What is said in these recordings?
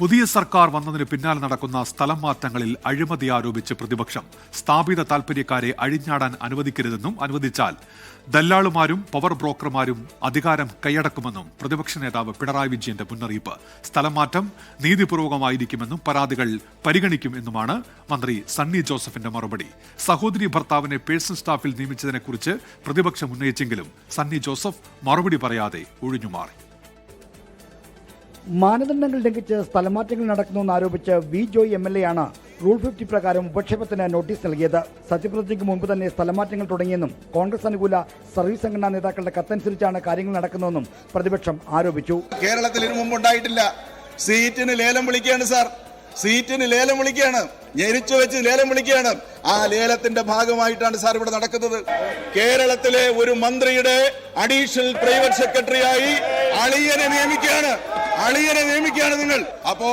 പുതിയ സർക്കാർ വന്നതിന് പിന്നാലെ നടക്കുന്ന സ്ഥലം മാറ്റങ്ങളിൽ അഴിമതി ആരോപിച്ച് പ്രതിപക്ഷം സ്ഥാപിത താൽപര്യക്കാരെ അഴിഞ്ഞാടാൻ അനുവദിക്കരുതെന്നും അനുവദിച്ചാൽ ദല്ലാളുമാരും പവർ ബ്രോക്കർമാരും അധികാരം കൈയടക്കുമെന്നും പ്രതിപക്ഷ നേതാവ് പിണറായി വിജയന്റെ മുന്നറിയിപ്പ്. സ്ഥലം മാറ്റം നീതിപൂർവകമായിരിക്കുമെന്നും പരാതികൾ പരിഗണിക്കും എന്നുമാണ് മന്ത്രി സണ്ണി ജോസഫിന്റെ മറുപടി. സഹോദരി ഭർത്താവിനെ പേഴ്സണൽ സ്റ്റാഫിൽ നിയമിച്ചതിനെക്കുറിച്ച് പ്രതിപക്ഷം ഉന്നയിച്ചെങ്കിലും സണ്ണി ജോസഫ് മറുപടി പറയാതെ ഒഴിഞ്ഞുമാറി. മാനദണ്ഡങ്ങൾ ലംഘിച്ച് സ്ഥലമാറ്റങ്ങൾ നടക്കുന്നുവെന്നാരോപിച്ച് വി ജോയ് MLA ആണ് റൂൾ 50 പ്രകാരം ഉപക്ഷേപത്തിന് നോട്ടീസ് നൽകിയത്. സത്യപ്രതിജ്ഞയ്ക്ക് മുമ്പ് തന്നെ സ്ഥലമാറ്റങ്ങൾ തുടങ്ങിയെന്നും കോൺഗ്രസ് അനുകൂല സർവീസ് സംഘടനാ നേതാക്കളുടെ കത്തനുസരിച്ചാണ് കാര്യങ്ങൾ നടക്കുന്നതെന്നും പ്രതിപക്ഷം ആരോപിച്ചു. കേരളത്തിൽ ഇതിനു മുമ്പുണ്ടായിട്ടില്ല. സീറ്റിന് ലേലം വിളിക്കുകയാണ് സാർ, സീറ്റിന് ലേലം വിളിക്കുകയാണ്, ഞെരിച്ചു വെച്ച് ലേലം വിളിക്കുകയാണ്. ആ ലേലത്തിന്റെ ഭാഗമായിട്ടാണ് സാർ ഇവിടെ നടക്കുന്നത്. കേരളത്തിലെ ഒരു മന്ത്രിയുടെ അഡീഷണൽ പ്രൈവറ്റ് സെക്രട്ടറിയായി അളിയനെ നിയമിക്കുകയാണ് നിങ്ങൾ. അപ്പോ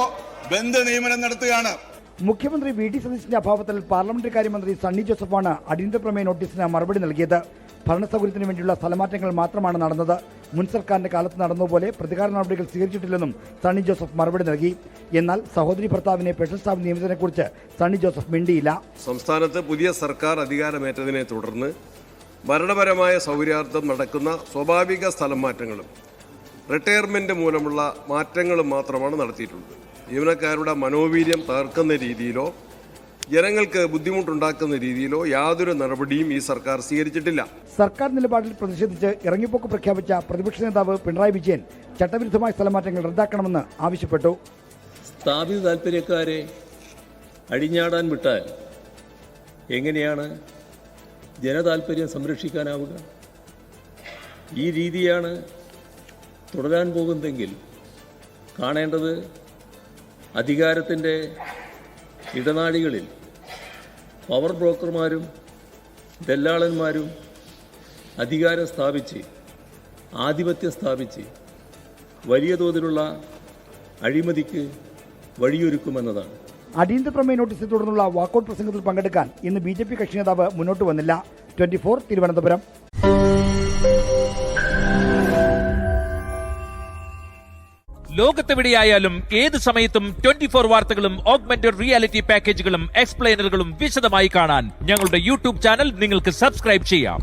ബന്ധ നിയമനം നടത്തുകയാണ്. മുഖ്യമന്ത്രി VD സതീശന്റെ അഭാവത്തിൽ പാർലമെന്ററി കാര്യമന്ത്രി സണ്ണി ജോസഫാണ് അടിയന്തര പ്രമേയ നോട്ടീസിന് മറുപടി നൽകിയത്. ഭരണസൗകര്യത്തിന് വേണ്ടിയുള്ള സ്ഥലമാറ്റങ്ങൾ മാത്രമാണ് നടന്നത്. മുൻ സർക്കാരിന്റെ കാലത്ത് നടന്നതുപോലെ പ്രതികാര നടപടികൾ സ്വീകരിച്ചിട്ടില്ലെന്നും സണ്ണി ജോസഫ് മറുപടി നൽകി. എന്നാൽ സഹോദരി ഭർത്താവിനെ പേഴ്സണൽ സ്റ്റാഫ് നിയമിച്ചതിനെക്കുറിച്ച് സണ്ണി ജോസഫ് മിണ്ടിയില്ല. സംസ്ഥാനത്ത് പുതിയ സർക്കാർ അധികാരമേറ്റതിനെ തുടർന്ന് ഭരണപരമായ സൗകര്യാർത്ഥം നടക്കുന്ന സ്വാഭാവിക സ്ഥലം മാറ്റങ്ങളും റിട്ടയർമെന്റ് മൂലമുള്ള മാറ്റങ്ങളും മാത്രമാണ് നടത്തിയിട്ടുള്ളത്. ജീവനക്കാരുടെ മനോവീര്യം തകർക്കുന്ന രീതിയിലോ ജനങ്ങൾക്ക് ബുദ്ധിമുട്ടുണ്ടാക്കുന്ന രീതിയിലോ യാതൊരു നടപടിയും ഈ സർക്കാർ സ്വീകരിച്ചിട്ടില്ല. സർക്കാർ നിലപാടിൽ പ്രതിഷേധിച്ച് ഇറങ്ങിപ്പോക്ക് പ്രഖ്യാപിച്ച പ്രതിപക്ഷ നേതാവ് പിണറായി വിജയൻ ചട്ടവിരുദ്ധമായ സ്ഥലമാറ്റങ്ങൾ റദ്ദാക്കണമെന്ന് ആവശ്യപ്പെട്ടു. സ്ഥാപിത താൽപര്യക്കാരെ അഴിഞ്ഞാടാൻ വിട്ടാൽ എങ്ങനെയാണ് ജനതാൽപര്യം സംരക്ഷിക്കാനാവുക? ഈ രീതിയാണ് തുടരാൻ പോകുന്നതെങ്കിൽ കാണേണ്ടത് അധികാരത്തിൻ്റെ ഇടനാഴികളിൽ പവർ ബ്രോക്കർമാരും ദല്ലാളന്മാരും അധികാരം സ്ഥാപിച്ച് ആധിപത്യം സ്ഥാപിച്ച് വലിയ തോതിലുള്ള അഴിമതിക്ക് വഴിയൊരുക്കുമെന്നതാണ്. അടിയന്തര പ്രമേയ നോട്ടീസിനെ തുടർന്നുള്ള വാക്കൌട്ട് പ്രസംഗത്തിൽ പങ്കെടുക്കാൻ ഇന്ന് BJP കക്ഷി നേതാവ് മുന്നോട്ട് വന്നില്ല. 24 തിരുവനന്തപുരം. ലോകത്തെവിടെയായാലും ഏത് സമയത്തും 24 വാർത്തകളും ഓഗ്മെന്റഡ് റിയാലിറ്റി പാക്കേജുകളും എക്സ്പ്ലെയിനറുകളും വിശദമായി കാണാൻ ഞങ്ങളുടെ YouTube ചാനൽ നിങ്ങൾക്ക് സബ്സ്ക്രൈബ് ചെയ്യാം.